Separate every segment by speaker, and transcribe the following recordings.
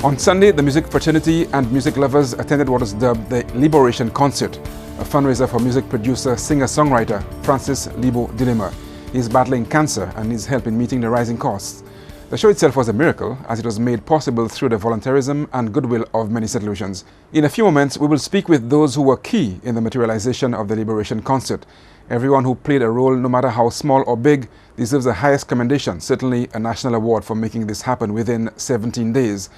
Speaker 1: On Sunday, the music fraternity and music lovers attended what is dubbed the LEEBORATION concert, a fundraiser for music producer, singer-songwriter Francis Leebo De Lima. He is battling cancer and needs help in meeting the rising costs. The show itself was a miracle, as it was made possible through the volunteerism and goodwill of many St. Lucians. In a few moments, we will speak with those who were key in the materialization of the LEEBORATION concert. Everyone who played a role, no matter how small or big, deserves the highest commendation, certainly a national award for making this happen within 17 days.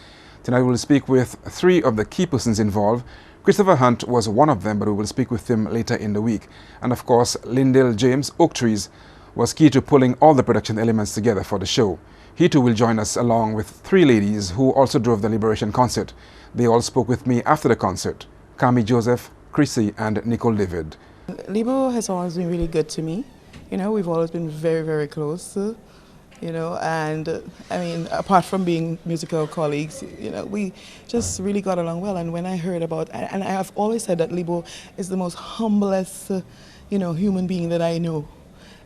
Speaker 1: Tonight we will speak with three of the key persons involved. Christopher Hunt was one of them, but we will speak with him later in the week. And of course, Lyndale James Oaktrees was key to pulling all the production elements together for the show. He too will join us along with three ladies who also drove the LEEBORATION concert. They all spoke with me after the concert: Cami Joseph, Chrissy and Nicole David.
Speaker 2: Leebo has always been really good to me. You know, we've always been very, very close. You know, and I mean, apart from being musical colleagues, you know, we just really got along well. And when I heard about, and I have always said that Leebo is the most humblest, you know, human being that I know.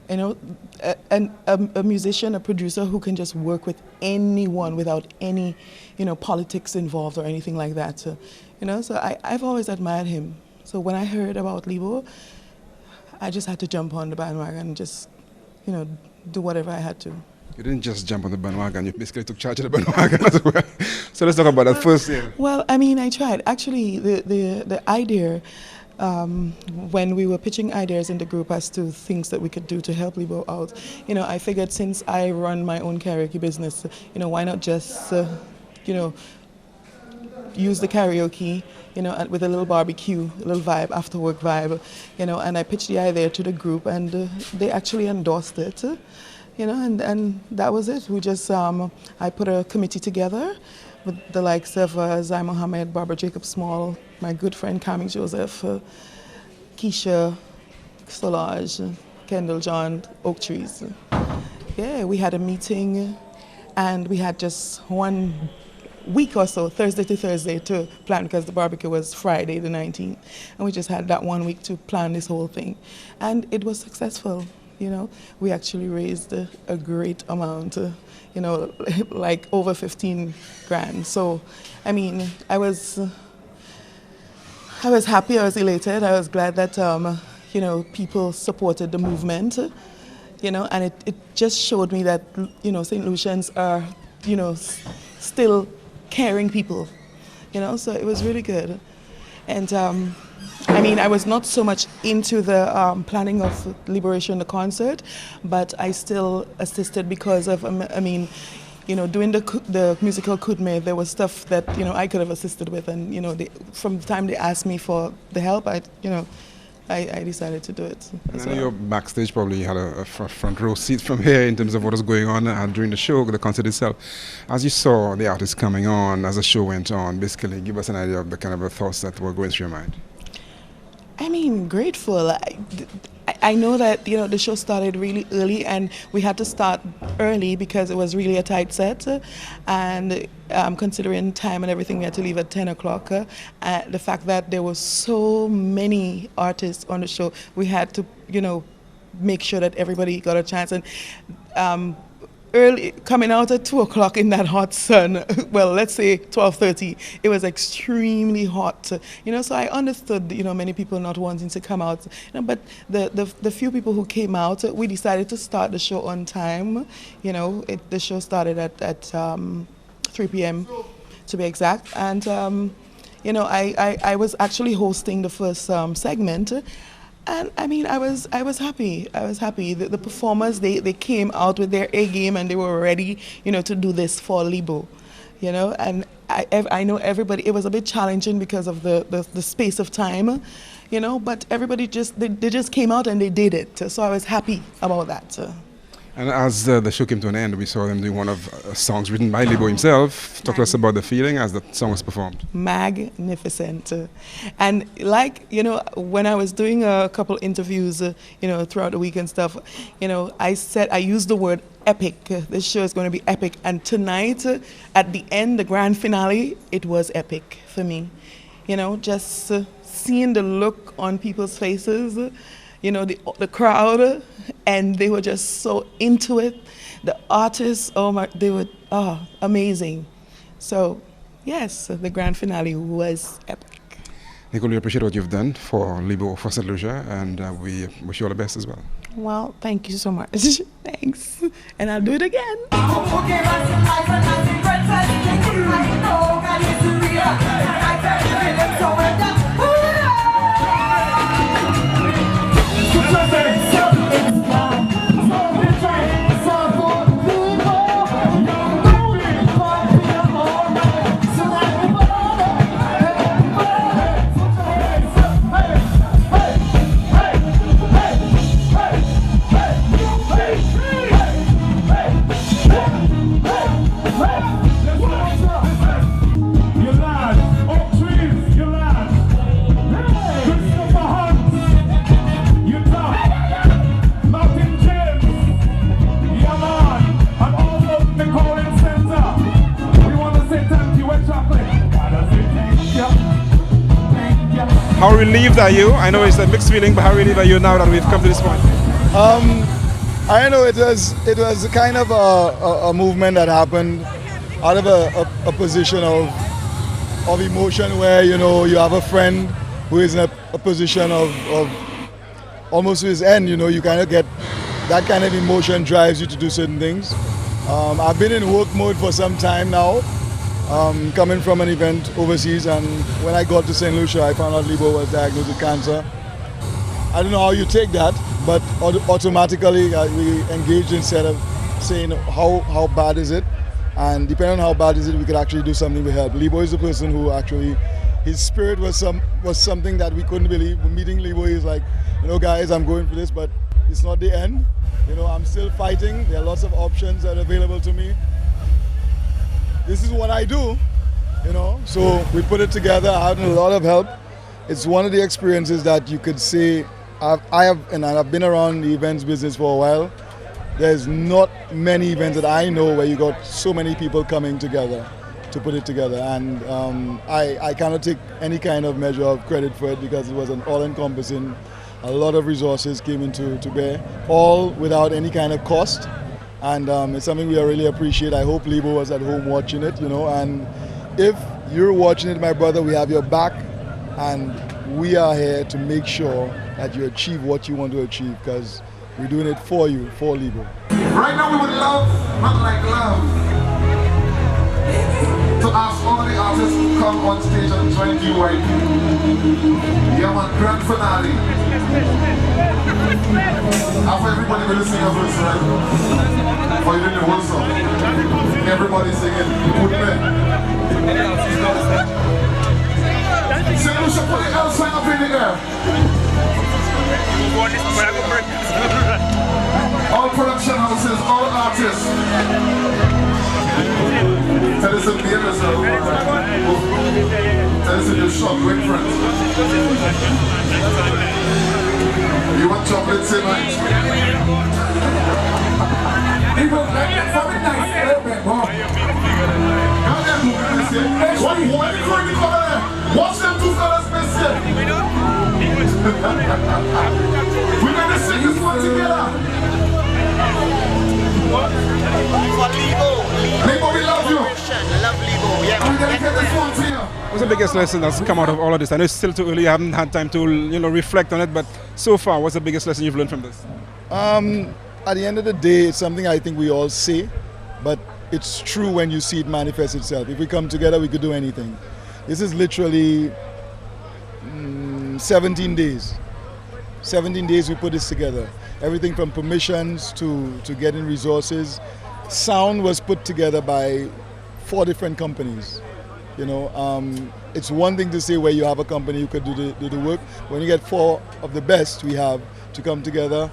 Speaker 2: You know, a musician, a producer who can just work with anyone without any, you know, politics involved or anything like that. You know, so I've always admired him. So when I heard about Leebo, I just had to jump on the bandwagon and just, you know, do whatever I had to.
Speaker 1: You didn't just jump on the bandwagon, you basically took charge of the bandwagon as well. So let's talk about that first.
Speaker 2: Well, I mean, I tried. Actually, the idea, when we were pitching ideas in the group as to things that we could do to help Leebo out, you know, I figured since I run my own karaoke business, you know, why not just, you know, use the karaoke, you know, with a little barbecue, a little vibe, after work vibe, you know, and I pitched the idea to the group and they actually endorsed it. You know, and that was it. We just, I put a committee together with the likes of Zai Mohammed, Barbara Jacob Small, my good friend Cami Joseph, Keisha, Solange, Kendall John, Oaktrees. Yeah, we had a meeting and we had just 1 week or so, Thursday to Thursday, to plan, because the barbecue was Friday the 19th. And we just had that 1 week to plan this whole thing. And it was successful. You know, we actually raised a great amount, you know, like over 15 grand. So, I mean, I was happy, I was elated, I was glad that, you know, people supported the movement, you know, and it just showed me that, you know, St. Lucians are, you know, still caring people, you know, so it was really good. And, I mean, I was not so much into the planning of LEEBORATION, the concert, but I still assisted because of, I mean, you know, doing the musical Kudme, there was stuff that, you know, I could have assisted with. And, you know, from the time they asked me for the help, I decided to do it.
Speaker 1: And I know you're backstage, probably you had a front row seat from here in terms of what was going on during the show, the concert itself. As you saw the artists coming on, as the show went on, basically give us an idea of the kind of thoughts that were going through your mind.
Speaker 2: I mean, grateful. I know that, you know, the show started really early and we had to start early because it was really a tight set. And considering time and everything, we had to leave at 10 o'clock. The fact that there were so many artists on the show, we had to, you know, make sure that everybody got a chance. And early, coming out at 2 o'clock in that hot sun, well, let's say 12:30, it was extremely hot, you know, so I understood, you know, many people not wanting to come out, you know, but the few people who came out, we decided to start the show on time, you know, the show started at 3 p.m. to be exact, and, you know, I was actually hosting the first segment. And I mean, I was happy. I was happy. The performers, they came out with their A game and they were ready, you know, to do this for Leebo, you know. And I know everybody. It was a bit challenging because of the space of time, you know. But everybody they just came out and they did it. So I was happy about that.
Speaker 1: And as the show came to an end, we saw them doing one of songs written by Leebo himself. Talk to us about the feeling as the song was performed.
Speaker 2: Magnificent. And like, you know, when I was doing a couple interviews, you know, throughout the week and stuff, you know, I used the word epic. This show is going to be epic. And tonight, at the end, the grand finale, it was epic for me. You know, just seeing the look on people's faces, you know, the crowd, and they were just so into it. The artists, oh my, they were amazing. So Yes, the grand finale was epic.
Speaker 1: Nicole, we appreciate what you've done for Leebo for St. Lucia, and we wish you all the best as well.
Speaker 2: Well, thank you so much. Thanks. And I'll do it again.
Speaker 1: How relieved are you? I know it's a mixed feeling, but how relieved are you now that we've come to this point?
Speaker 3: I know it was kind of a movement that happened out of a position of emotion where, you know, you have a friend who is in a position of almost to his end, you know, you kind of get that kind of emotion drives you to do certain things. I've been in work mode for some time now, coming from an event overseas, and when I got to St. Lucia, I found out Leebo was diagnosed with cancer. I don't know how you take that, but automatically we engaged instead of saying how bad is it, and depending on how bad is it, we could actually do something to help. Leebo is the person who actually, his spirit was something that we couldn't believe. Meeting Leebo, he's like, you know, guys, I'm going for this, but it's not the end. You know, I'm still fighting. There are lots of options that are available to me. This is what I do, you know. So we put it together. I had a lot of help. It's one of the experiences that you could say I've been around the events business for a while. There's not many events that I know where you got so many people coming together to put it together, and I cannot take any kind of measure of credit for it because it was an all-encompassing. A lot of resources came into bear, all without any kind of cost, and it's something we really appreciate. I hope Leebo was at home watching it, you know, and if you're watching it, my brother, we have your back, and we are here to make sure that you achieve what you want to achieve, because we're doing it for you, for Leebo.
Speaker 4: Right now we would love, not like love, to ask all the artists to come on stage and join you right here. Yeah man, grand finale. After everybody will sing a verse, right? For you doing the whole song. Everybody singing, put me. St. Lucia, put the L sign up in the air. All production houses, all artists. Tell us in the end, tell us in your shop, great friends. You want chocolate, say mine. People like it for it nice, a little bit more. What are you going to call them? Watch them two fellas miss it. We're going to sing this one together.
Speaker 5: For Leebo.
Speaker 4: Leebo, we love you.
Speaker 5: I love Leebo. Yeah.
Speaker 4: I'm going to get this one to you.
Speaker 1: What's the biggest lesson that's come out of all of this? I know it's still too early, you haven't had time to, you know, reflect on it, but so far, what's the biggest lesson you've learned from this?
Speaker 3: At the end of the day, it's something I think we all say, but it's true when you see it manifest itself. If we come together, we could do anything. This is literally 17 days. 17 days we put this together. Everything from permissions to getting resources. Sound was put together by 4 different companies. You know, it's one thing to say where you have a company who could do the work. When you get 4 of the best we have to come together,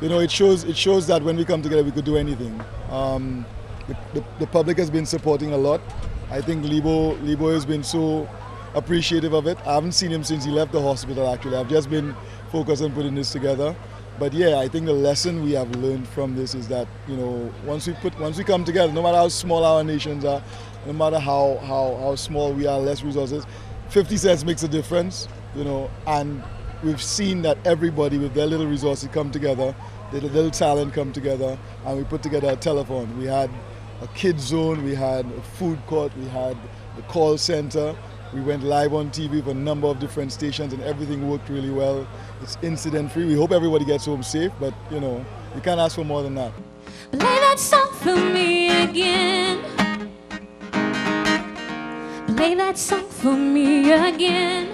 Speaker 3: you know, it shows that when we come together we could do anything. The public has been supporting a lot. I think Leebo has been so appreciative of it. I haven't seen him since he left the hospital actually. I've just been focused on putting this together. But yeah, I think the lesson we have learned from this is that, you know, once we come together, no matter how small our nations are, no matter how small we are, less resources, 50 cents makes a difference, you know, and we've seen that everybody with their little resources come together, their little talent come together, and we put together a telethon. We had a kids zone, we had a food court, we had the call center. We went live on TV for a number of different stations and everything worked really well. It's incident free. We hope everybody gets home safe, but you know, you can't ask for more than that.
Speaker 6: Play that song for me again. Play that song for me again.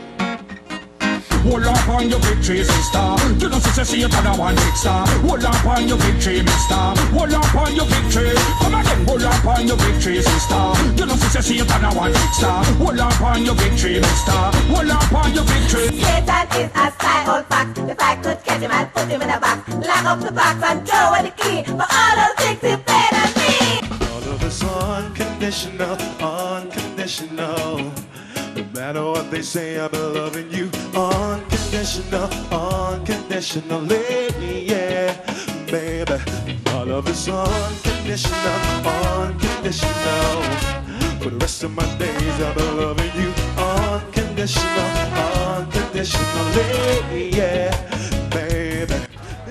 Speaker 7: Hold up on your victory, sister. You know, sister, see you turn a one big star. Hold up on your victory, mister. Hold up on your victory. Come again, hold up on your victory, sister. You know, sister, see you turn a one big star. Hold up on your victory, mister. Hold up on your victory.
Speaker 8: Satan is a sly old fox. If I could catch him, I'd put him in a box. Lock up the box and throw away the key. For all those things he played on me.
Speaker 9: All of us unconditional, unconditional. No matter what they say, I believe in you. Unconditional, unconditionally, yeah, baby. All of it's unconditional, unconditional. For the rest of my days, I believe in you. Unconditional, unconditionally, yeah, baby.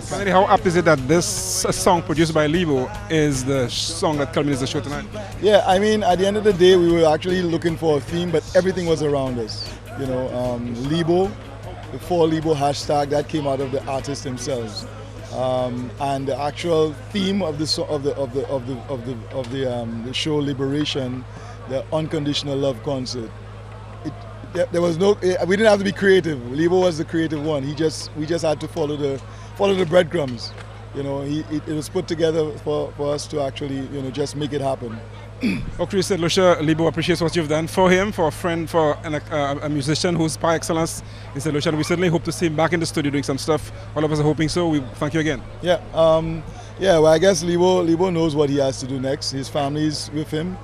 Speaker 1: Finally, how apt is it that this song produced by Leebo is the song that culminates the show tonight?
Speaker 3: Yeah, I mean, at the end of the day, we were actually looking for a theme, but everything was around us. You know, Leebo, the For Leebo hashtag, that came out of the artists themselves, and the actual theme of the show Liberation, the Unconditional Love Concert. There was no, we didn't have to be creative. Leebo was the creative one. We just had to follow the breadcrumbs. You know, it was put together for us to actually, you know, just make it happen.
Speaker 1: Okay, said Lucia, Leebo appreciates what you've done for him, for a friend, for a musician who's par excellence. He said, Lucia, we certainly hope to see him back in the studio doing some stuff. All of us are hoping so. We thank you again.
Speaker 3: Yeah, well, I guess Leebo knows what he has to do next. His family's with him.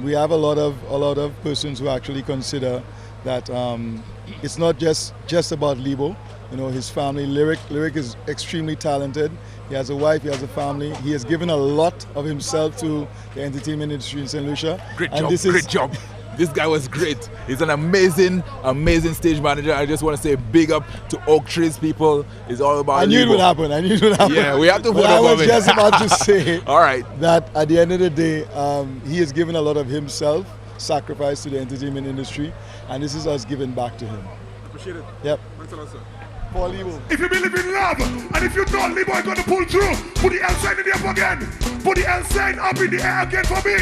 Speaker 3: We have a lot of persons who actually consider that it's not just about Leebo. You know, his family, Lyric is extremely talented. He has a wife, he has a family. He has given a lot of himself to the entertainment industry in St. Lucia.
Speaker 10: Great job. This guy was great. He's an amazing stage manager. I just want to say big up to Oak Tree's people. It's all about
Speaker 3: I knew it would happen.
Speaker 10: Yeah, we have to vote.
Speaker 3: I was just about to say
Speaker 10: all right,
Speaker 3: that at the end of the day, he has given a lot of himself, sacrifice to the entertainment industry, and this is us giving back to him.
Speaker 1: Appreciate it.
Speaker 3: Yep.
Speaker 1: Thanks a lot, sir.
Speaker 3: For Leebo.
Speaker 4: If you believe in love, and if you don't, Leebo is gonna pull through. Put the L sign in the up again. Put the L sign up in the air again for me.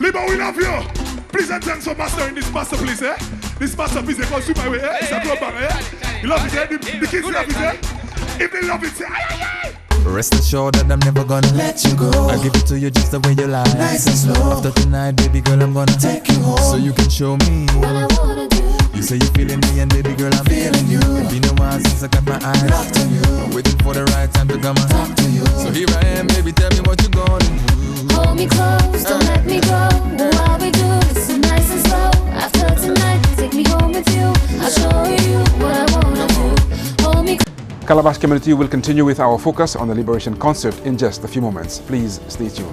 Speaker 4: Leebo, we love you. Please and thanks for mastering this masterpiece, eh? This masterpiece, they consume my way, eh? It's a global, eh? You love it, eh? The kids love it, eh? If they love it, say, aye, aye, aye.
Speaker 11: Rest assured that I'm never gonna let you go. I'll give it to you just the way you like. Nice and slow. After tonight, baby girl, I'm gonna take you home, so you can show me
Speaker 6: What I wanna do.
Speaker 11: You say you're feeling me, and baby girl, I'm feeling you. It's been a while since I got my eyes locked on you. I'm waiting for the right time to come and talk to you. So here I am, baby, tell me what you gonna do.
Speaker 6: Hold me close, don't let me go. While we do this so nice and slow. After tonight, take me home with you. I'll show you what I wanna do. Hold me.
Speaker 1: Calabash community will continue with our focus on the Liberation concert in just a few moments. Please stay tuned.